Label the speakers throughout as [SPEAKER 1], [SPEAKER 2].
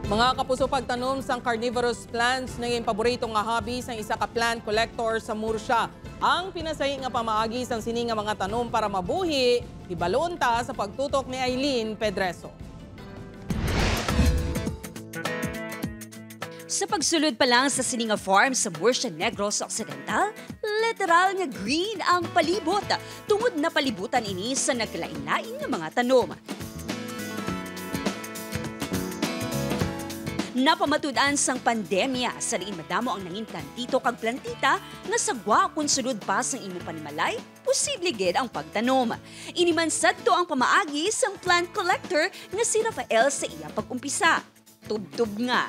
[SPEAKER 1] Mga kapuso, pagtanom sang carnivorous plants naging paboritong nga hobby sang isa ka plant collector sa Murcia. Ang pinasahi nga pamaagi sang sini nga mga tanom para mabuhi, ibalon ta sa pagtutok ni Eileen Pedreso.
[SPEAKER 2] Sa pagsulod pa lang sa sininga farm sa Murcia Negros Occidental, literal nga green ang palibot. Tungod na palibutan ini sa naglain-lain nga mga tanom. Napamatud-an sang pandemya, sa diin madamo ang nangin plantito kag plantita nga sagwa kung sulod pa sang imo panimalay, posible gid ang pagtanom. Iniman sadto ang pamaagi sang plant collector nga si Rafael sa iya pag-umpisa. Tubtub nga,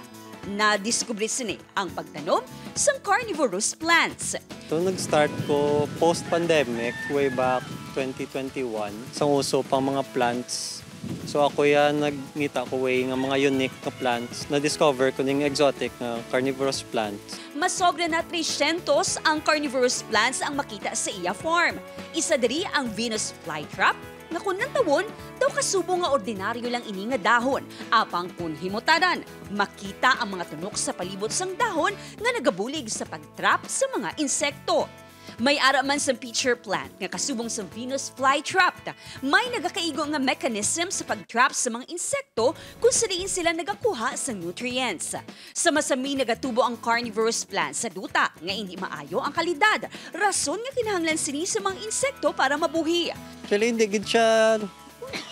[SPEAKER 2] na-discover sini ang pagtanom sang carnivorous plants.
[SPEAKER 3] So nag-start ko post-pandemic, way back 2021, sa uso pang mga plants. So ako yan, nagngita ko way nga mga unique na plants. Na-discover ko ng exotic na carnivorous plants.
[SPEAKER 2] Mas sobra na 300 ang carnivorous plants ang makita sa iya farm. Isa diri ang Venus flytrap, nga kung nantawon, daw kasubo nga ordinaryo lang ini nga dahon. Apang kung himutadan, makita ang mga tunok sa palibot sang dahon nga nagabulig sa pagtrap sa mga insekto. May ara man sa feature plant nga kasubong sa Venus flytrap. May nagakaigo nga mechanism sa pagtrap sa mga insekto kung saan sila nagakuha sa nutrients. Sa masami nagatubo ang carnivorous plant sa duta nga hindi maayo ang kalidad. Rason nga kinahanglan sini sa mga insekto para mabuhi.
[SPEAKER 3] Actually, hindi gid siya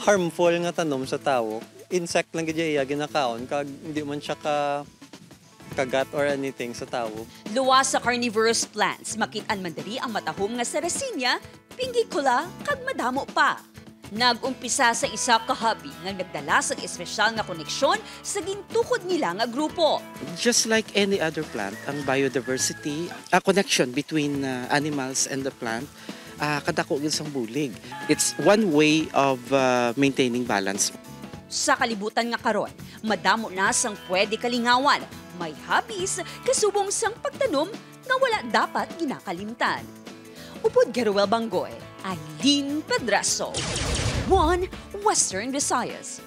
[SPEAKER 3] harmful nga tanom sa tao. Insect lang gid iya ginakaon kag hindi man siya kagat or anything sa tao.
[SPEAKER 2] Luwas sa carnivorous plants, makitaan man diri ang matahom nga Sarracenia, pinggikula, kag madamo pa. Nag-umpisa sa isa ka hobby nga nagdala sa espesyal nga koneksyon sa gintukod nila nga grupo.
[SPEAKER 4] Just like any other plant, ang biodiversity, a connection between animals and the plant, kadako gyud sang bulig. It's one way of maintaining balance.
[SPEAKER 2] Sa kalibutan nga karon, madamo na sang pwede kalingawan. May hobbies kasubong sang pagtanom nga wala dapat ginakalimtan. Upod Garuel Banggoy, Eileen Pedreso, One Western Visayas.